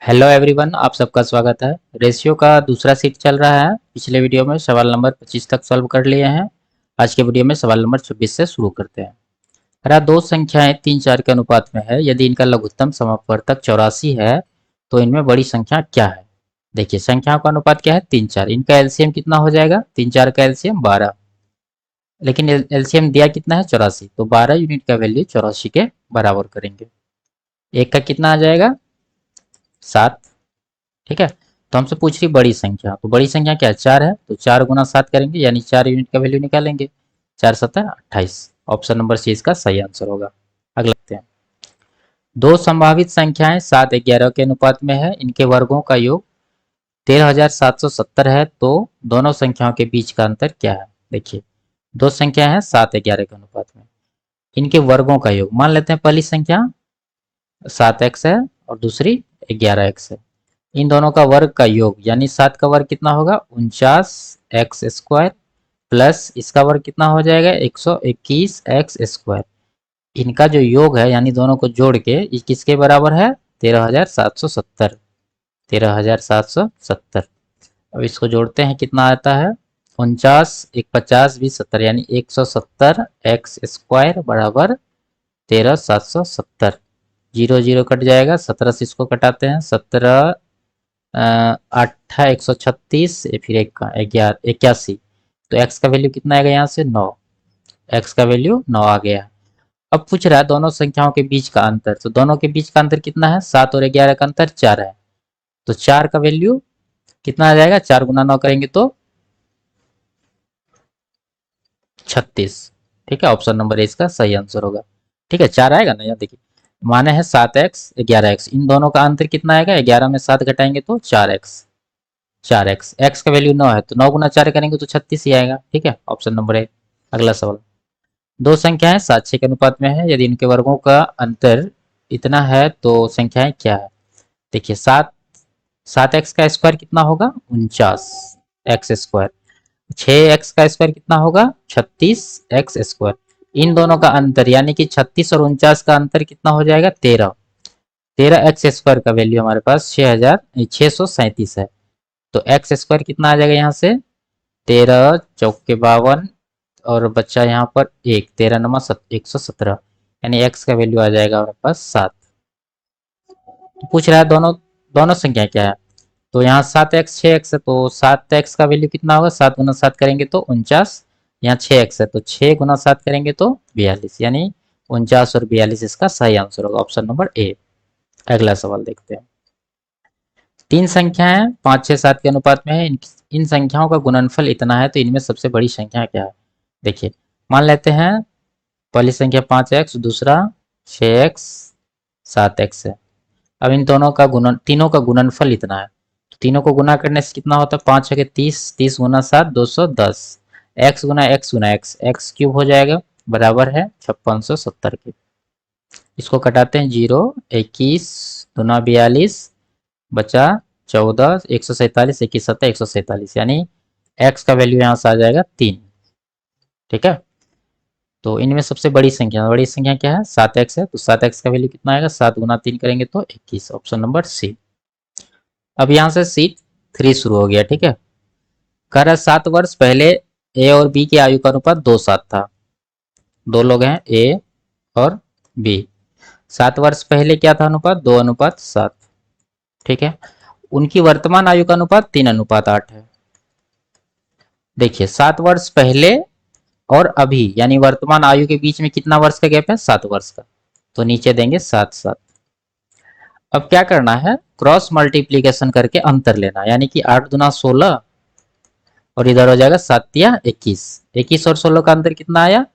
Hello everyone, आप सबका स्वागत है। रेशियो का दूसरा सीट चल रहा है। पिछले वीडियो में सवाल नंबर 25 तक सॉल्व कर लिए हैं। आज के वीडियो में सवाल नंबर 26 से शुरू करते हैं। अगर दो संख्याएं 3 4 के अनुपात में है, यदि इनका लघुत्तम समापवर्तक 84 है तो इनमें बड़ी संख्या क्या है। देखिए, संख्याओं का अनुपात क्या है, 3 4। इनका एलसीएम कितना हो जाएगा, 3 4 का एलसीएम 12, लेकिन एलसीएम दिया कितना है, 84, तो 12 यूनिट का वैल्यू 84 के बराबर करेंगे। एक का कितना आ जाएगा, 7। ठीक है, तो हमसे पूछ रही बड़ी संख्या, तो बड़ी संख्या क्या है, 4 है, तो 4 गुना 7 करेंगे यानी 4 यूनिट का वैल्यू निकालेंगे। 4 7 28, ऑप्शन नंबर सी इसका सही आंसर होगा। अगला देखते हैं। दो संभावित संख्याएं 7 11 के अनुपात में है, इनके वर्गों का योग 13,770 है, तो दोनों संख्याओं के बीच का अंतर क्या है। देखिए, दो संख्या है 7 11 के अनुपात में, इनके वर्गों का योग मान लेते हैं। पहली संख्या 7x है और दूसरी 11x है। इन दोनों का वर्ग का योग यानी 7 का वर्ग कितना होगा, 49x² प्लस इसका वर्ग कितना हो जाएगा, 121x²। इनका जो योग है यानी दोनों को जोड़ के ये किसके बराबर है, 13,770। 13,770। अब इसको जोड़ते हैं, कितना आता है, 49 एक 50 20 70 यानी 170x² बराबर 13,770। जीरो जीरो कट जाएगा, 17 से इसको कटाते हैं, 17 8 136, फिर एक 81, तो x का वैल्यू कितना आएगा, यहाँ से 9। x का वैल्यू 9 आ गया। अब पूछ रहा है दोनों संख्याओं के बीच का अंतर, तो दोनों के बीच का अंतर कितना है, 7 और 11 का अंतर 4 है, तो 4 का वैल्यू कितना आ जाएगा, 4 गुना 9 करेंगे तो 36। ठीक है, ऑप्शन नंबर ए इसका सही आंसर होगा। ठीक है, 4 आएगा ना, यहाँ देखिए, माने है 7x 11x, इन दोनों का अंतर कितना आएगा, 11 में 7 घटाएंगे तो 4x। 4x, x का वैल्यू 9 है, तो 9 गुना 4 करेंगे तो 36 ही आएगा। ठीक है, ऑप्शन नंबर ए। अगला सवाल। दो संख्याएं 7 6 के अनुपात में है, यदि इनके वर्गों का अंतर इतना है तो संख्याएं क्या है। देखिए, 7x का स्क्वायर कितना होगा, 49x²। 6x का स्क्वायर कितना होगा, 36x²। इन दोनों का अंतर यानी कि 36 और 49 का अंतर कितना हो जाएगा, 13। 13x² का वैल्यू हमारे पास 6,637 है, तो x² कितना आ जाएगा, यहाँ से 13 चौके 52 और बच्चा यहाँ पर एक, 13 नमा 117, यानी x का वैल्यू आ जाएगा हमारे पास 7। तो पूछ रहा है दोनों दोनों संख्या क्या है, तो यहाँ 7x 6x है, तो 7x का वैल्यू कितना होगा, 7 गुना 7 करेंगे तो 49, यहाँ 6x है तो 6 गुना 7 करेंगे तो 42, यानी 49 और 42 इसका सही आंसर होगा, ऑप्शन नंबर ए। अगला सवाल देखते हैं। तीन संख्याएं 5 6 7 के अनुपात में है, इन संख्याओं का गुणनफल इतना है, तो इनमें सबसे बड़ी संख्या क्या है। देखिए, मान लेते हैं पहली संख्या 5x, दूसरा 6x 7x है। अब इन दोनों का तीनों का गुणनफल इतना है, तो तीनों को गुना करने से कितना होता है, 5 है 30, 30 गुना 7 210, x गुना x गुना x, x क्यूब हो जाएगा, बराबर है 5670 के। इसको कटाते हैं, 0 21 दूना 42, बचा 14, 147, 21 7 147, यानी x का वैल्यू यहाँ से आ जाएगा 3। ठीक है, तो इनमें सबसे बड़ी संख्या क्या है, 7x है, तो 7x का वैल्यू कितना आएगा, 7 गुना 3 करेंगे तो 21, ऑप्शन नंबर सी। अब यहाँ से सीट 3 शुरू हो गया। ठीक है, कह रहा है 7 वर्ष पहले ए और बी की आयु का अनुपात 2:7 था। दो लोग हैं ए और बी, 7 वर्ष पहले क्या था अनुपात, 2:7। ठीक है, उनकी वर्तमान आयु का अनुपात 3:8 है। देखिए, 7 वर्ष पहले और अभी यानी वर्तमान आयु के बीच में कितना वर्ष का गैप है, 7 वर्ष का, तो नीचे देंगे 7 7। अब क्या करना है, क्रॉस मल्टीप्लीकेशन करके अंतर लेना, यानी कि 8 दुना 16 और इधर हो जाएगा 7 या 21, 21 और 16 का अंतर कितना आया,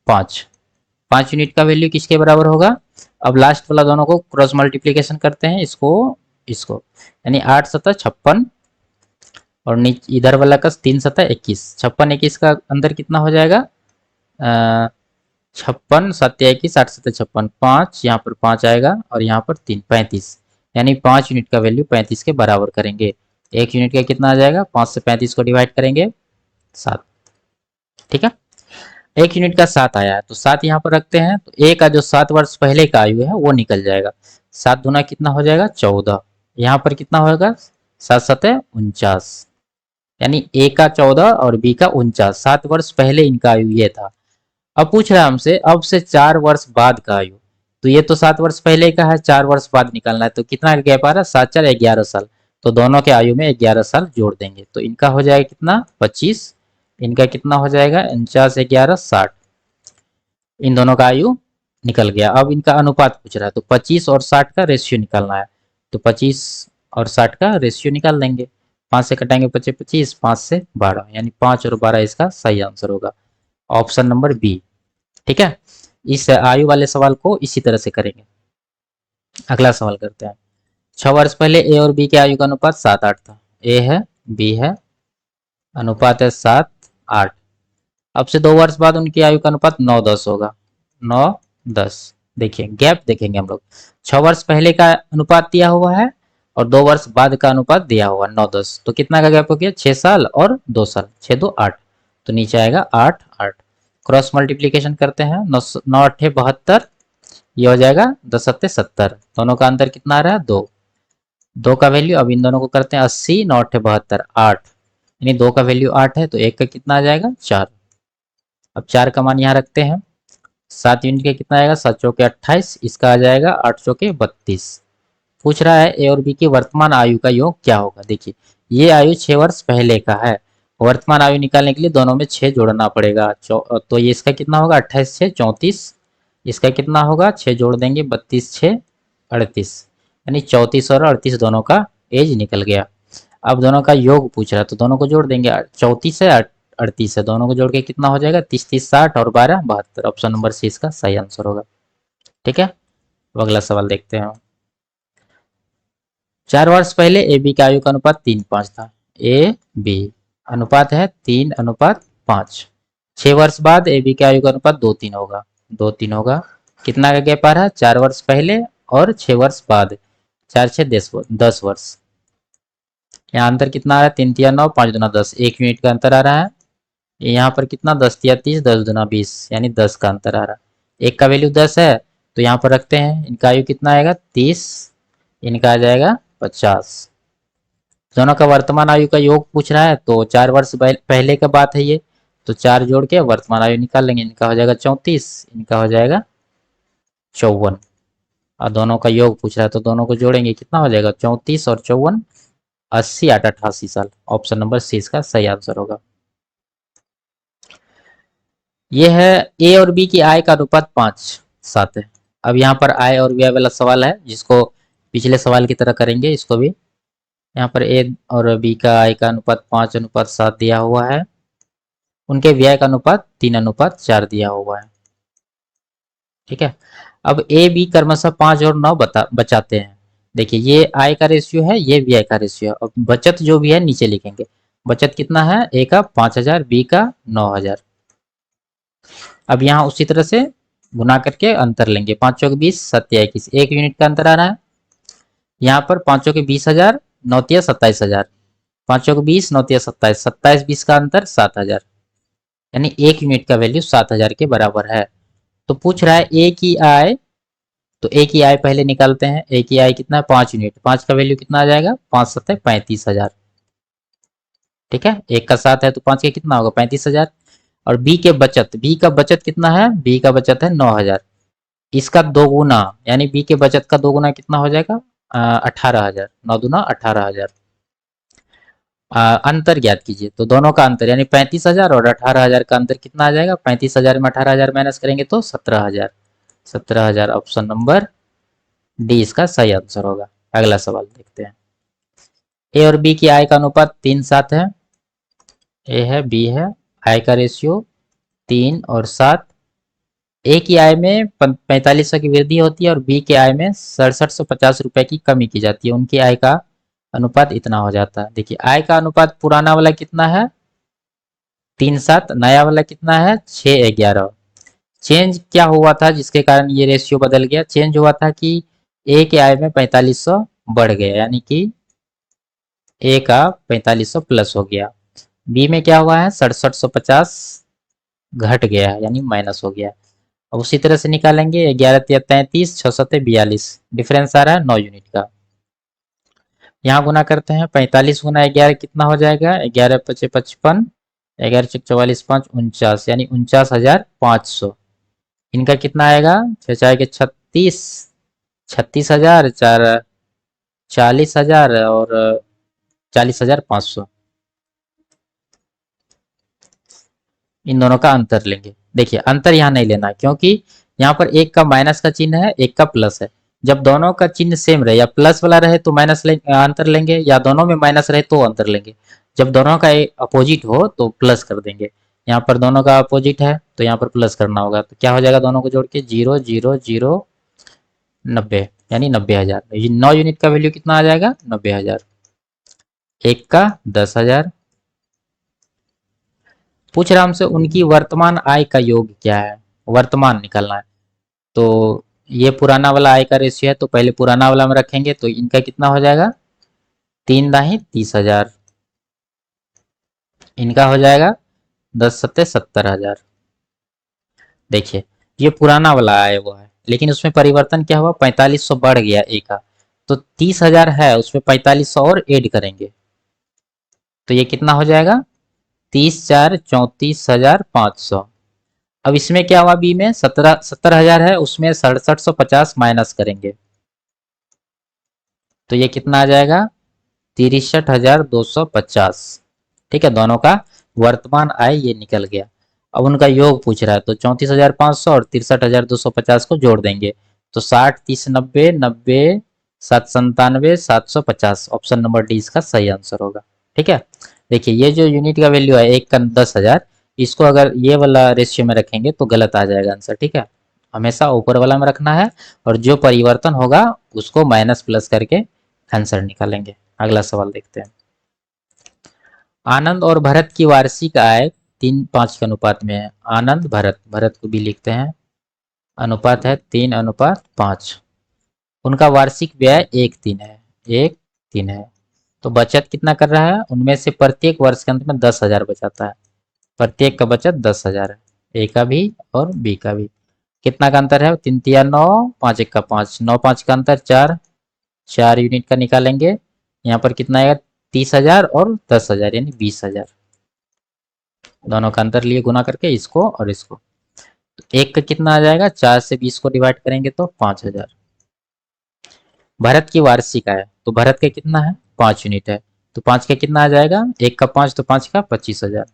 5। 5 यूनिट का वैल्यू किसके बराबर होगा। अब लास्ट वाला दोनों को क्रॉस मल्टीप्लीकेशन करते हैं, इसको इसको, यानी 8 7 56 और नीचे इधर वाला का 3 7 21, 56 21 का अंदर कितना हो जाएगा, 56 7 21 8 7 56, 5 यहाँ पर 5 आएगा और यहाँ पर 3 35, यानी 5 यूनिट का वैल्यू 35 के बराबर करेंगे। 1 यूनिट का कितना आ जाएगा, 5 से 35 को डिवाइड करेंगे 7। ठीक है, 1 यूनिट का 7 आया है, तो 7 यहाँ पर रखते हैं, तो ए का जो 7 वर्ष पहले का आयु है वो निकल जाएगा। 7 दूना कितना हो जाएगा, 14, यहाँ पर कितना होगा, 7×7 = 49, यानी ए का 14 और बी का 49, 7 वर्ष पहले इनका आयु ये था। अब पूछ रहा है हमसे अब से 4 वर्ष बाद का आयु, तो ये तो 7 वर्ष पहले का है, 4 वर्ष बाद निकालना है, तो कितना गैप आ रहा है, 7×4 = 11 साल, तो दोनों के आयु में 11 साल जोड़ देंगे, तो इनका हो जाएगा कितना, 25, इनका कितना हो जाएगा, 49×11 = 60, इन दोनों का आयु निकल गया। अब इनका अनुपात पूछ रहा है, तो 25 और 60 का रेशियो निकालना है, तो 25 और 60 का रेशियो निकाल देंगे, 5 से कटाएंगे 25 25, 5 से 12, यानी 5 और 12 इसका सही आंसर होगा, ऑप्शन नंबर बी। ठीक है, इस आयु वाले सवाल को इसी तरह से करेंगे। अगला सवाल करते हैं। 6 वर्ष पहले ए और बी के आयु का अनुपात 7:8 था, ए है बी है, अनुपात है 7:8। अब से 2 वर्ष बाद उनकी आयु का अनुपात 9:10 होगा, 9:10। देखिए गैप देखेंगे हम लोग, 6 वर्ष पहले का अनुपात दिया हुआ है और 2 वर्ष बाद का अनुपात दिया हुआ 9:10, तो कितना का गैप हो गया, 6 साल और 2 साल, 6×2 = 8, तो नीचे आएगा 8 8। क्रॉस मल्टीप्लीकेशन करते हैं, 9×8 = 72, ये हो जाएगा 10×7 = 70, दोनों का अंतर कितना आ रहा है, 2, 2 का वैल्यू, अब इन दोनों को करते हैं 80, 9×8 = 72, 8, यानी 2 का वैल्यू 8 है, तो 1 का कितना आ जाएगा, 4। अब 4 का मान यहाँ रखते हैं, 7 यूनिट का कितना आएगा, 7×4 = 28, इसका आ जाएगा 8×4 = 32। पूछ रहा है ए और बी की वर्तमान आयु का योग क्या होगा। देखिए ये आयु 6 वर्ष पहले का है, वर्तमान आयु निकालने के लिए दोनों में 6 जोड़ना पड़ेगा, तो ये इसका कितना होगा, 28 6 34, इसका कितना होगा, 6 जोड़ देंगे, 32 6 38, यानी 34 और 38 दोनों का एज निकल गया। अब दोनों का योग पूछ रहा है, तो दोनों को जोड़ देंगे, 34 है 38 है, दोनों को जोड़ के कितना हो जाएगा, 30 30 60 और 12 72, ऑप्शन नंबर सी इसका सही आंसर होगा। ठीक है, अब अगला सवाल देखते हैं। 4 वर्ष पहले ए बी का आयु का अनुपात 3:5 था, ए बी अनुपात है 3:5। 6 वर्ष बाद ए बी के आयु का अनुपात 2:3 होगा, 2:3 होगा, कितना का गैप आ रहा है, 4 वर्ष पहले और 6 वर्ष बाद, 4 6 10 वर्ष, यहाँ अंतर कितना आ रहा है, 3×3 = 9, 5×2 = 10, 1 यूनिट का अंतर आ रहा है। यहाँ पर कितना, 10×3 = 30, 10×2 = 20, यानी 10 का अंतर आ रहा है, एक का वैल्यू 10 है, तो यहाँ पर रखते हैं, इनका आयु कितना आएगा, 30, इनका आ जाएगा 50। दोनों का वर्तमान आयु का योग पूछ रहा है, तो 4 वर्ष पहले का बात है ये, तो 4 जोड़ के वर्तमान आयु निकाल लेंगे, इनका हो जाएगा 34, इनका हो जाएगा 54, और दोनों का योग पूछ रहा है, तो दोनों को जोड़ेंगे, कितना हो जाएगा, 34 और 54, 80 8 88 साल, ऑप्शन नंबर सी इसका सही आंसर होगा। ये है ए और बी की आय का अनुपात 5:7 है। अब यहाँ पर आय और व्यय वाला सवाल है, जिसको पिछले सवाल की तरह करेंगे, इसको भी। यहाँ पर ए और बी का आय का अनुपात 5:7 दिया हुआ है, उनके व्यय का अनुपात 3:4 दिया हुआ है। ठीक है, अब ए बी क्रमशः 5 और 9 बचाते हैं। देखिए ये आय का रेशियो है, ये व्यय का रेशियो है, अब बचत जो भी है नीचे लिखेंगे, बचत कितना है, ए का 5000, बी का 9000। अब यहाँ उसी तरह से गुना करके अंतर लेंगे, 5×20 = 7×21, 1 यूनिट का अंतर आ रहा है। यहाँ पर 5×20,000, 9×3 = 27,000, 5×20 9×3 = 27, 27 20 का अंतर 7,000, यानी 1 यूनिट का वैल्यू 7,000 के बराबर है। तो पूछ रहा है ए की आय, तो ए की आय पहले निकालते हैं, ए की आय कितना है, 5 यूनिट, 5 का वैल्यू कितना आ जाएगा, 5×7 = 35,000। ठीक है, 1 का 7 है तो 5 का कितना होगा, 35,000। और बी के बचत, बी का बचत कितना है, बी का बचत है 9,000, इसका 2 गुना, यानी बी के बचत का 2 गुना कितना हो जाएगा, 18,000, 9×2 = 18,000। अंतर ज्ञात कीजिए, तो दोनों का अंतर यानी 35,000 और 18,000 का अंतर कितना आ जाएगा, 35,000 में 18,000 माइनस करेंगे तो 17,000, 17,000, ऑप्शन नंबर डी इसका सही आंसर होगा। अगला सवाल देखते हैं। ए और बी की आय का अनुपात 3:7 है, ए है बी है, आय का रेशियो 3 और 7, ए की आय में 4500 की वृद्धि होती है और बी के आय में 6750 रुपए की कमी की जाती है, उनकी आय का अनुपात इतना हो जाता है। देखिए आय का अनुपात पुराना वाला कितना है, 3:7, नया वाला कितना है, 6:11। चेंज क्या हुआ था जिसके कारण ये रेशियो बदल गया, चेंज हुआ था कि ए के आय में 4500 बढ़ गया, यानी कि ए का 4500 प्लस हो गया, बी में क्या हुआ है, 6750 घट गया है, यानी माइनस हो गया। अब उसी तरह से निकालेंगे, 11×3 = 33, 6×7 = 42, डिफरेंस आ रहा है 9 यूनिट का। यहाँ गुना करते हैं, 45 गुना 11 कितना हो जाएगा, 11 पचे 55, 11 चौक 44, 5 49, यानी 49,500। इनका कितना आएगा, छः चार के 36, 36,000, चार 40,000 और 40,500। इन दोनों का अंतर लेंगे। देखिए अंतर यहाँ नहीं लेना, क्योंकि यहाँ पर एक का माइनस का चिन्ह है, एक का प्लस है। जब दोनों का चिन्ह सेम रहे, या प्लस वाला रहे तो माइनस अंतर लेंगे, या दोनों में माइनस रहे तो अंतर लेंगे। जब दोनों का अपोजिट हो तो प्लस कर देंगे। यहाँ पर दोनों का अपोजिट है तो यहाँ पर प्लस करना होगा, तो क्या हो जाएगा, दोनों को जोड़ के 0 0 0 90, यानी 90,000। 9 यूनिट का वैल्यू कितना आ जाएगा, 90,000। एक का 10,000। पूछ रहा हमसे उनकी वर्तमान आय का योग क्या है, वर्तमान निकालना है। तो ये पुराना वाला आय का रेशियो है, तो पहले पुराना वाला में रखेंगे, तो इनका कितना हो जाएगा, 3 दाही 30,000। इनका हो जाएगा 10 सत्ते 70,000। देखिए ये पुराना वाला आय वो है, लेकिन उसमें परिवर्तन क्या हुआ, 4500 बढ़ गया ए का, तो 30,000 है, उसमें 4500 और ऐड करेंगे, तो ये कितना हो जाएगा, 30 4 34,500। अब इसमें क्या हुआ, बी में 70,000 है, उसमें 6750 माइनस करेंगे, तो ये कितना आ जाएगा, 63,250। ठीक है, दोनों का वर्तमान आय ये निकल गया। अब उनका योग पूछ रहा है, तो 34,500 और 63,250 को जोड़ देंगे, तो 60 30 90 90 7 97 750। ऑप्शन नंबर डी इसका सही आंसर होगा। ठीक है, देखिए ये जो यूनिट का वैल्यू है, एक का 10,000, इसको अगर ये वाला रेशियो में रखेंगे तो गलत आ जाएगा आंसर। ठीक है, हमेशा ऊपर वाला में रखना है, और जो परिवर्तन होगा उसको माइनस प्लस करके आंसर निकालेंगे। अगला सवाल देखते हैं। आनंद और भरत की वार्षिक आय 3:5 के अनुपात में है। आनंद भरत, भरत को भी लिखते हैं, अनुपात है 3:5। उनका वार्षिक व्यय 1:3 है, 1:3 है। तो बचत कितना कर रहा है, उनमें से प्रत्येक वर्ष के अंत में 10,000 बचाता है। प्रत्येक का बचत 10,000 है, ए का भी और बी का भी। कितना का अंतर है, 3 तिया 9, 5 एक का 5, 9 5 का अंतर 4, 4 यूनिट का निकालेंगे। यहाँ पर कितना आएगा, 30,000 और 10,000, यानी 20,000। दोनों का अंतर लिए गुना करके इसको और इसको, तो एक का कितना आ जाएगा, 4 से 20 को डिवाइड करेंगे तो 5,000। भरत की वार्षिक आय, तो भरत का कितना है, 5 यूनिट है, तो 5 का कितना आ जाएगा, एक का 5, तो 5 का 25,000।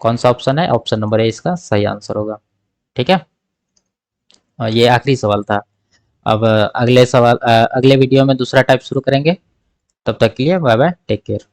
कौन सा ऑप्शन है, ऑप्शन नंबर ए इसका सही आंसर होगा। ठीक है, और ये आखिरी सवाल था। अब अगले वीडियो में दूसरा टाइप शुरू करेंगे। तब तक के लिए बाय बाय, टेक केयर।